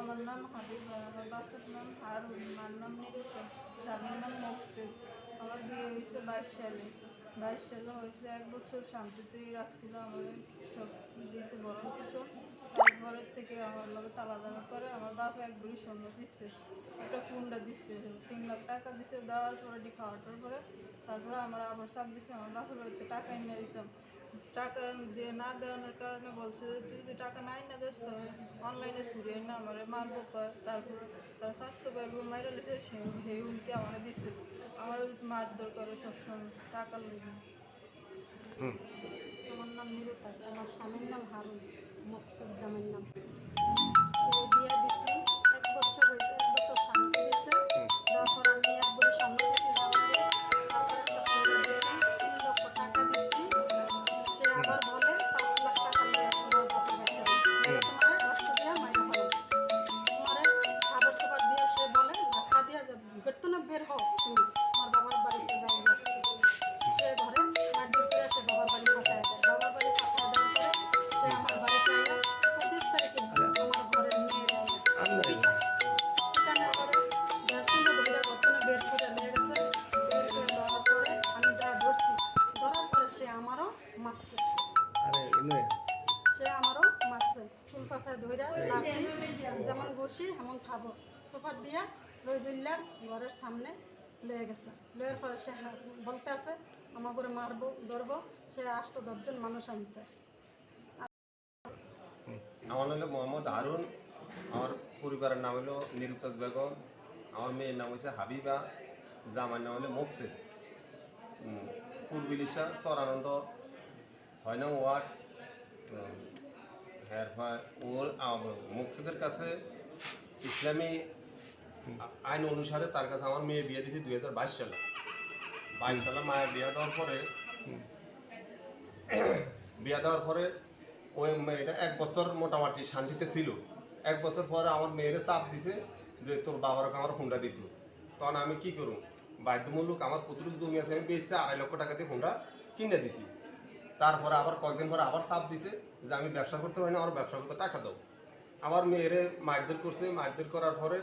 আমার নাম হাবিবা, আমার বাপের নাম হারুন, মার নাম নিরুতা, স্বামীর নাম মকসুদ। আমার বিয়ে হয়েছে 22 সালে হয়েছে। 1 বছর শান্তিতেই রাখছিল, আমার সব দিয়েছে বরণ পোষণ। তারপরের থেকে আমার লগে তালাদানা করে। আমার বাপ 1 ভরি স্বর্ণ দিচ্ছে, একটা কুন্ডা দিচ্ছে, 3 লাখ টাকা দিচ্ছে। দেওয়ার পরে খাওয়াটার পরে তারপরে আমার আবার চাপ দিচ্ছে আমার বাপের বাড়িতে টাকা এনে দিতাম। টাকা দিয়ে না দেওয়ানোর কারণে বলছে যে তুই যদি টাকা নাই না দিস তো অনলাইনে চুরি না আমার মারবো কয়। তারপরে তার স্বাস্থ্য পাইব মাইরা লিখে সে হুমকি আমার দিচ্ছে, আমার মারধর করে সবসময় টাকা লইবে। আমার নাম নিরুতা, আমার স্বামীর নাম হারুন, মকসুদ জামাইর নাম। বিয়ে দিছি, 1 বছর হয়েছে, 1 বছর শান্তি দিছে। তারপর আমি 1 ভরি স্বর্ণ দিছি জামাইকে, তারপর একটা কুন্ডা দিছি, 3 লক্ষ টাকা দিছি। সে আবার বলে 5 লাখ টাকা নিয়ে আসো আমার বাপের বাড়িতে, তোমার অর্থ দিয়া মাইরা হলো, তোমার খাবার সাবার দিয়ে সে বলে ধাক্কা দিয়া গেট না বের হও, তুমি আমার বাবার বাড়িতে যাও। সে ঘরে মারধর করে সে বাবার বাড়ি পাঠায় দেয়। বাবার বাড়ি পাঠায় দেওয়ার পরে সে আমার বাড়িতে আইয়া 25 তারিখে আমার ঘরের মেয়ের ঠিকানার পরে গ্যাসগুলো ধরে বর্তমানে বের করে নিয়ে গেছে। বের করে দেওয়ার পরে আমি যা ধরছি, ধরার পরে সে আমারও মারছে, চুল ফাঁসায় ধইরা লাঠি যেমন বসি এমন খাবো সোফার দিয়া রইজুল্লার ঘরের সামনে লয়ে গেছে। লয়ের পরে সে বলতে আছে আমার করে মারবো ধরবো। সে 8-10 জন মানুষ আনছে। আমার নাম হলো মোহাম্মদ হারুন, আমার পরিবারের নাম হলো নিরুতাজ বেগম, আমার মেয়ের নাম হচ্ছে হাবিবা, জামার নাম হলো মকসুদ। পূর্বিলিশা চরানন্দ 6 নং ওয়ার্ড। ওর মকসুদের কাছে ইসলামী আইন অনুসারে তার কাছে আমার মেয়ে বিয়ে দিয়েছে 2022 সালে। 22 সালে মায়ের বিয়ে দেওয়ার পরে ওই মেয়েটা 1 বছর মোটামুটি শান্তিতে ছিল। 1 বছর পরে আমার মেয়েরে চাপ দিছে যে তোর বাবারকে আমার হুন্ডা দিত। তখন আমি কি করুম, বাধ্যমূলক আমার কতটুকু জমি আছে আমি বেচছে 2.5 লক্ষ টাকা দিয়ে হুন্ডা কিনে দিছি। তারপরে আবার কয়েকদিন পরে আবার চাপ দিছে যে আমি ব্যবসা করতে পারি না, আমার ব্যবসা করতে টাকা দাও। আমার মেয়েরে মারধর করছে, মারধর করার পরে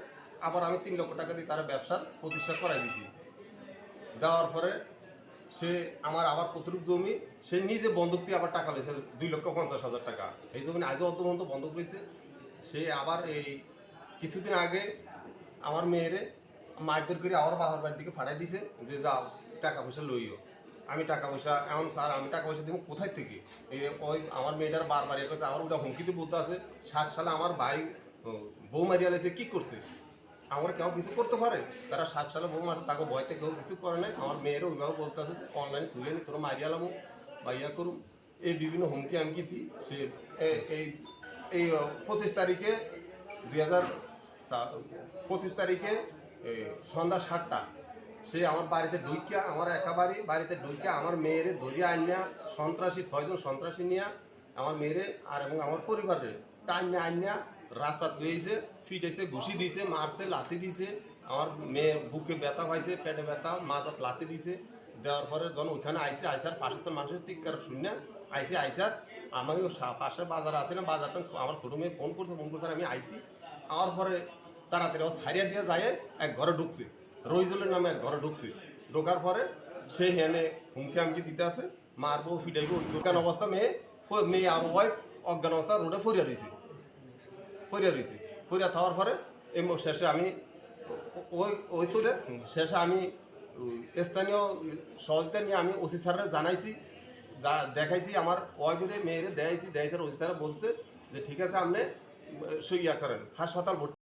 আবার আমি 3 লক্ষ টাকা দিয়ে তার ব্যবসার প্রতিষ্ঠা করাই দিছি। দেওয়ার পরে সে আমার আবার কতটুকু জমি সে নিজে বন্ধক দিয়ে আবার টাকা লেছে 2,50,000 টাকা। এই জমি আজও অর্ধবন্ধ বন্ধক রয়েছে। সে আবার এই কিছুদিন আগে আমার মেয়েরে মারধর করে আবার বাবার বাড়ির দিকে ফাটাই দিছে যে যাও টাকা পয়সা লইও। আমি টাকা পয়সা এমন স্যার আমি টাকা পয়সা দিব কোথায় থেকে? ওই আমার মেয়েটার বারবার ইয়ে করছে, আমার ওটা হুমকিতে বলতে আছে 60 সালে আমার ভাই বউ মারিয়া লেছে কী করছে, আমার কেউ কিছু করতে পারে? তারা 60 সালে বউ মারছে, তাকে ভয়তে কেউ কিছু করে নাই। আমার মেয়েরও ওইভাবে বলতে আছে অনলাইনে ছুঁয়ে নি তোরা মারিয়ালামো বা ইয়া করুম, এই বিভিন্ন হুমকি আমি কি দিই। সে এই 25 তারিখে 2025 তারিখে সন্ধ্যা 7টা সে আমার বাড়িতে ঢুকিয়া, আমার একা বাড়িতে ঢুকিয়া আমার মেয়েরে ধরিয়া আনিয়া সন্ত্রাসী 6 জন সন্ত্রাসী নিয়া আমার মেয়েরে আর এবং আমার পরিবারে টাইনে আনিয়া রাস্তা ধুয়েছে, ফিটেছে, ঘুষি দিয়েছে, মারছে, লাথি দিছে। আমার মেয়ে বুকে ব্যথা পাইছে, পেটে ব্যথা, মাজাত লাথি দিছে। দেওয়ার পরে যখন ওইখানে আইসার পাশে তো মানুষের চিৎকার শুনে আইসার আমি পাশে বাজার আছে না, বাজার তো আমার ছোটো মেয়ে ফোন করছে আমি আইসি। আওয়ার পরে তাড়াতাড়ি ও সারিয়া দিয়ে যায় এক ঘরে ঢুকছে, রইজলের নামে এক ঘরে ঢুকছে। ঢোকার পরে সে হেনে হুমকি আমকি দিতে আছে, মারবো ফিটাইবো। অজ্ঞান অবস্থা মেয়ে আমার ওয়াইফ অজ্ঞান অবস্থা রোডে ফরিয়া রয়েছে। ফরিয়া থাকার পরে শেষে আমি ওই চলে শেষে আমি স্থানীয় সহযোগিতা নিয়ে আমি ওসি স্যারের জানাইছি, দেখাইছি আমার ওয়াইফের মেয়েরে দেখাইছি। ওসি স্যার বলছে যে ঠিক আছে আপনি ইয়া করেন, হাসপাতাল ভর্তি